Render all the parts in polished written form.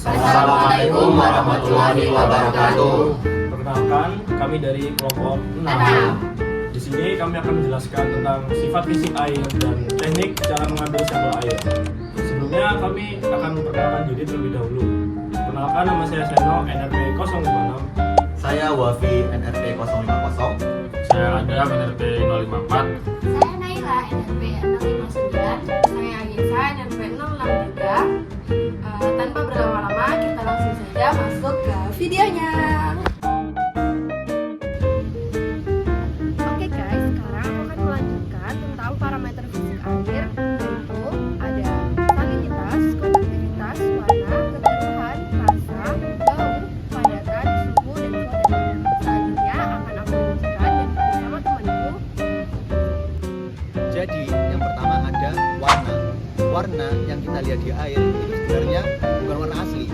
Assalamualaikum warahmatullahi wabarakatuh. Perkenalkan, kami dari kelompok 6. Di sini kami akan menjelaskan tentang sifat fisik air dan teknik cara mengambil sampel air. Sebelumnya kami akan memperkenalkan diri terlebih dahulu. Perkenalkan, nama saya Seno, NRP 056. Saya Wafi, NRP 050. Saya Adam, NRP 054. Saya Naila, NRP 659. Saya Agisa, NRP 663. Tanpa berlama-lama, kita langsung saja masuk ke videonya. Oke guys, sekarang aku akan melanjutkan tentang parameter fisik air, yaitu ada salinitas, konduktivitas, warna, kekeruhan, rasa, bau, padatan, suhu, dan flow. Selanjutnya akan aku lanjutkan dan bersama temanku. Jadi yang pertama ada warna. Warna yang kita lihat di air itu sebenarnya bukan warna asli.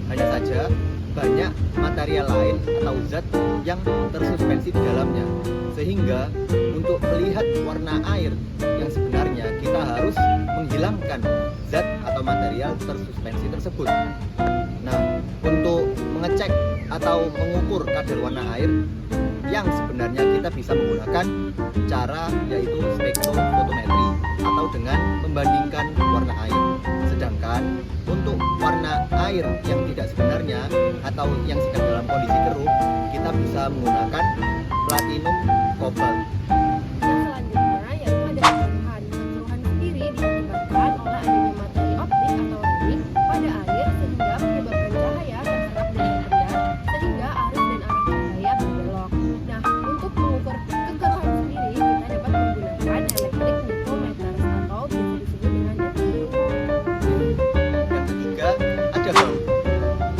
Hanya saja banyak material lain atau zat yang tersuspensi di dalamnya. Sehingga untuk melihat warna air yang sebenarnya kita harus menghilangkan zat atau material tersuspensi tersebut. Nah, untuk mengecek atau mengukur kadar warna air yang sebenarnya kita bisa menggunakan cara yaitu spektrofotometri atau dengan membandingkan warna air. Sedangkan untuk warna air yang tidak sebenarnya atau yang sedang dalam kondisi keruh, kita bisa menggunakan platinum kobalt. Dan selanjutnya yaitu ada kekeruhan. Kekeruhan sendiri diakibatkan oleh adanya materi optik atau lensing pada air sehingga menyebabkan cahaya terserap dari rendah sehingga arus dan arah cahaya berbelok. Nah, untuk mengukur kekeruhan sendiri kita dapat menggunakan electric micrometer atau bisa disebut dengan EMI. Yang ketiga ada bau.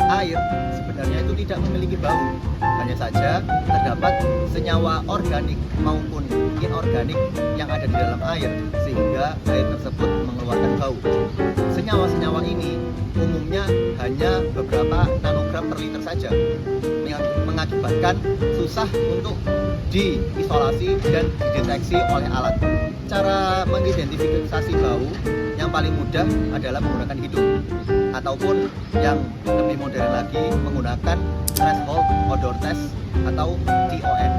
Air sebenarnya itu tidak memiliki bau, hanya saja terdapat senyawa organik maupun inorganik yang ada di dalam air sehingga air tersebut mengeluarkan bau. Senyawa-senyawa ini umumnya hanya beberapa nanogram per liter saja, mengakibatkan susah untuk diisolasi dan dideteksi oleh alat. Cara mengidentifikasi bau yang paling mudah adalah menggunakan hidung ataupun yang lebih modern lagi menggunakan threshold odor test atau TON.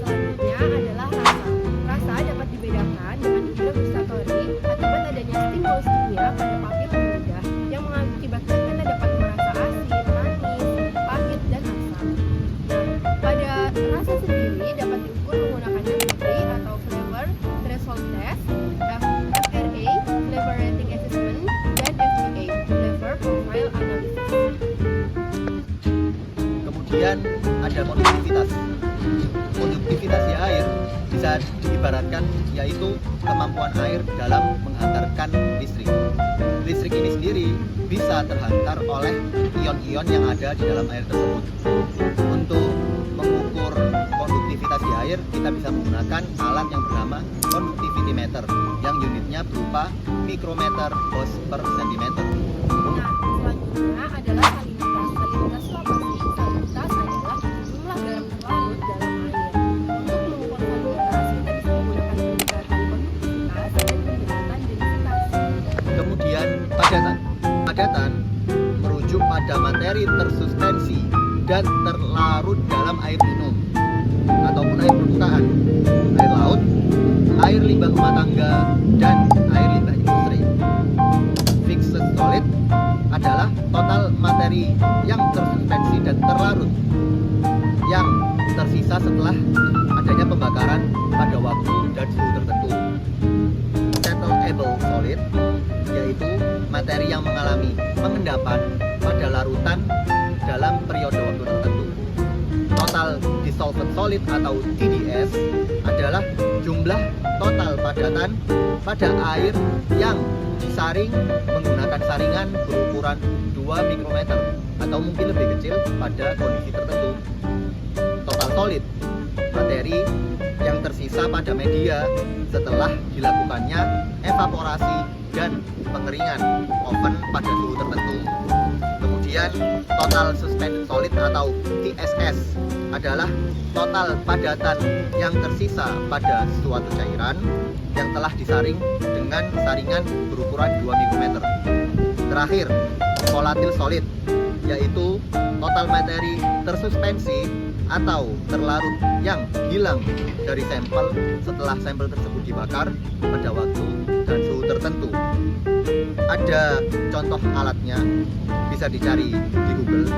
Selanjutnya adalah rasa. Rasa dapat dibedakan dengan hidrogustatori akibat adanya stimulus kimia pada papil lidah yang mengakibatkan kita dapat merasa asin, manis, pahit, dan asam. Nah, pada rasa sendiri dapat diukur menggunakan FTI atau Flavor Threshold Test, FRA Flavor Rating Assessment, dan FDA Flavor Profile Analysis. Kemudian ada konduktivitas. Konduktivitas di air bisa diibaratkan yaitu kemampuan air dalam menghantarkan listrik. Listrik ini sendiri bisa terhantar oleh ion-ion yang ada di dalam air tersebut. Untuk mengukur konduktivitas di air, kita bisa menggunakan alat yang bernama conductivity meter yang unitnya berupa mikrometer Gauss per sentimeter. Nah, selanjutnya adalah salinitas. Salinitas itu apa sih? Salinitas adalah jumlah garam terlarut dalam air. Untuk mengukur salinitas, kita bisa menggunakan pendekatan konduktivitas dan pendekatan densitas. Kemudian padatan. Padatan merujuk pada materi tersuspensi dan terlarut dalam air minum ataupun air permukaan, air laut, air limbah rumah tangga, dan air limbah industri. Fixed solid adalah total materi yang tersuspensi dan terlarut yang tersisa setelah adanya pembakaran pada waktu dan suhu tertentu. Settleable solid yaitu materi yang mengalami pengendapan pada larutan dalam periode waktu tertentu. Total dissolvent solid atau TDS adalah jumlah total padatan pada air yang disaring menggunakan saringan berukuran 2 mikrometer atau mungkin lebih kecil pada kondisi tertentu. Total solid, materi yang tersisa pada media setelah dilakukannya evaporasi dan pengeringan oven pada suhu tertentu. Kemudian total suspended solid atau TSS adalah total padatan yang tersisa pada suatu cairan yang telah disaring dengan saringan berukuran 2 mikrometer. terakhir, volatil solid, yaitu total materi tersuspensi atau terlarut yang hilang dari sampel setelah sampel tersebut dibakar pada waktu dan suhu tertentu. Ada contoh alatnya, bisa dicari di Google.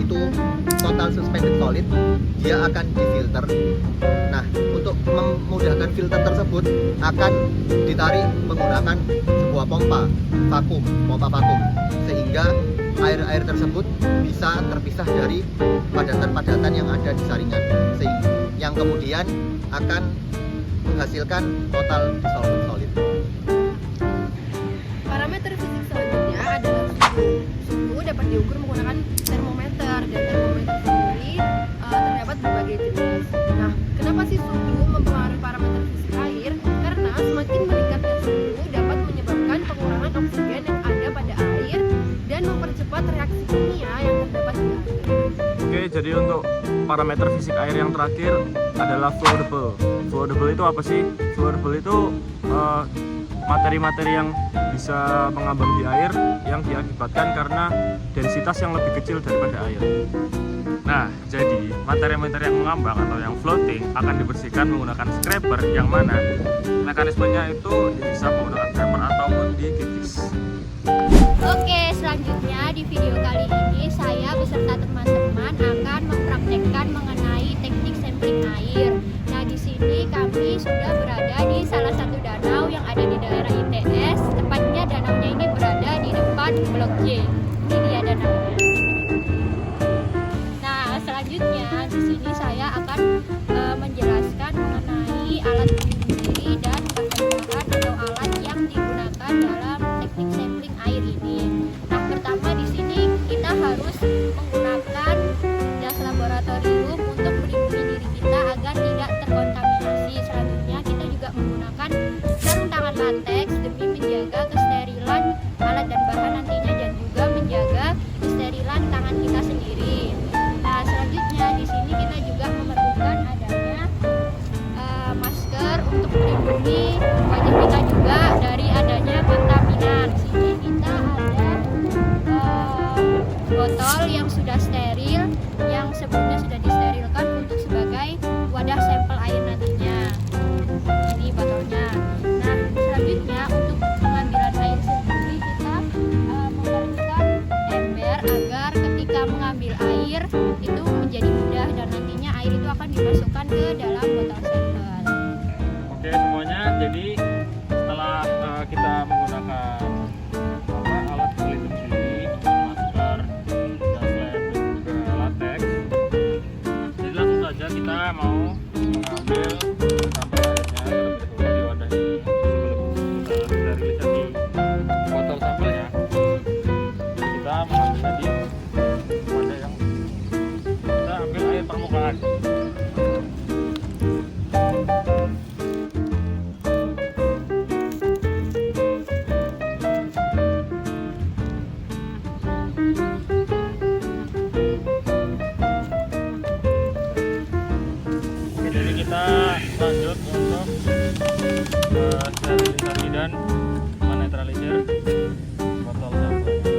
Itu total suspended solid, dia akan difilter. Nah, untuk memudahkan filter tersebut akan ditarik menggunakan sebuah pompa vakum, sehingga air-air tersebut bisa terpisah dari padatan-padatan yang ada di saringan, yang kemudian akan menghasilkan total dissolvent solid. Parameter fisik selanjutnya adalah suhu. Suhu dapat diukur menggunakan termometer, dan termometer sendiri terdapat berbagai jenis. Nah, kenapa sih suhu mempengaruhi parameter fisik air? Karena semakin meningkatnya suhu dapat menyebabkan pengurangan oksigen yang ada pada air dan mempercepat reaksi kimia yang terdapat di air. Oke, jadi untuk parameter fisik air yang terakhir adalah flowable. Flowable itu apa sih? Flowable itu materi-materi yang bisa mengambang di air yang diakibatkan karena densitas yang lebih kecil daripada air. Nah, jadi materi-materi yang mengambang atau yang floating akan dibersihkan menggunakan scraper, yang mana mekanismenya itu bisa menggunakan scraper ataupun dikikis. Oke, selanjutnya di video kali ini saya beserta teman-teman akan mempraktekkan mengenai teknik sampling air. Nah, di sini kami sudah berada di salah satu danau yang ada di daerah ITS. Tepatnya danaunya ini berada di depan Blok J. Ini dia danaunya. Nah, selanjutnya di sini saya akan menjelaskan mengenai alat sendiri dan bahan-bahan atau alat yang digunakan dalam teknik sampling air ini. Nah, pertama di sini kita harus menggunakan jas laboratorium untuk melindungi diri kita agar tidak terkontaminasi. Selanjutnya kita juga menggunakan sarung tangan latex demi menjaga kesterilan alat dan bahan nantinya, dan juga menjaga kesterilan tangan kita sendiri. Nah, selanjutnya di sini kita juga memerlukan adanya masker untuk melindungi wajah kita juga dari adanya kontaminan. Di sini kita ada botol yang sudah steril, yang sebelumnya sudah disterilkan untuk sebagai wadah sampel air nantinya. Ini botolnya. Nah, selanjutnya untuk pengambilan air sendiri kita memerlukan ember agar ketika mengambil air itu menjadi mudah, dan nantinya air itu akan dimasukkan ke dalam botol sampel. Oke semuanya, jadi setelah kita menggunakan alat pelindung diri, masker, jas lab, dan juga latex, jadi langsung saja kita mau mengambil sampel airnya terlebih dahulu di wadah ini. Sebelum kita sterilisasi botol sampelnya, kita mengambilnya di wadah yang kita ambil air permukaan. Jadi kita lanjut untuk sterilisasi dan menetralisir botol sampelnya.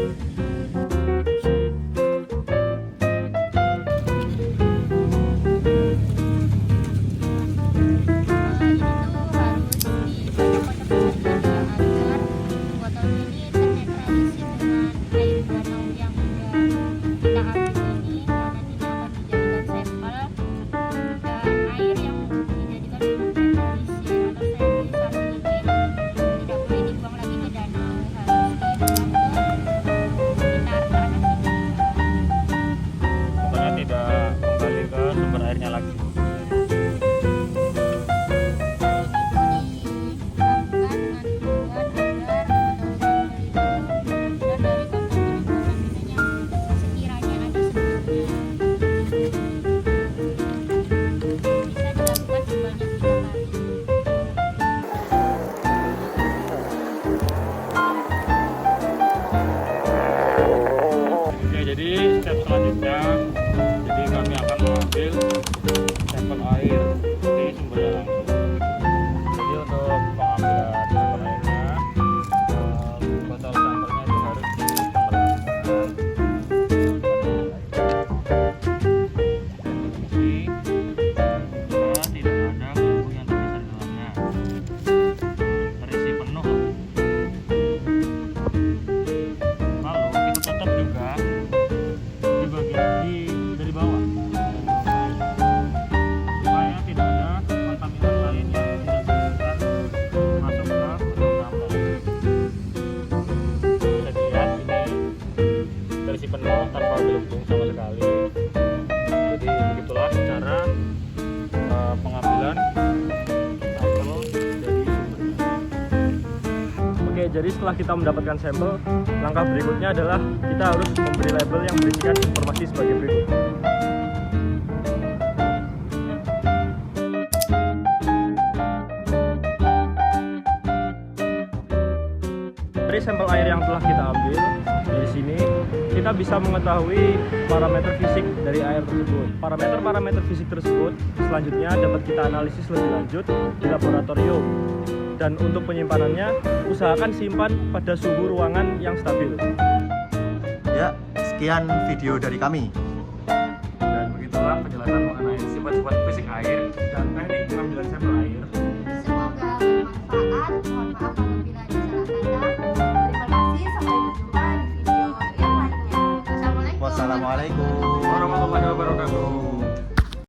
Jadi setelah kita mendapatkan sampel, langkah berikutnya adalah kita harus memberi label yang berisikan informasi sebagai berikut. Dari sampel air yang telah kita ambil, dari sini kita bisa mengetahui parameter fisik dari air tersebut. Parameter fisik tersebut selanjutnya dapat kita analisis lebih lanjut di laboratorium. Dan untuk penyimpanannya, usahakan simpan pada suhu ruangan yang stabil. Ya, sekian video dari kami.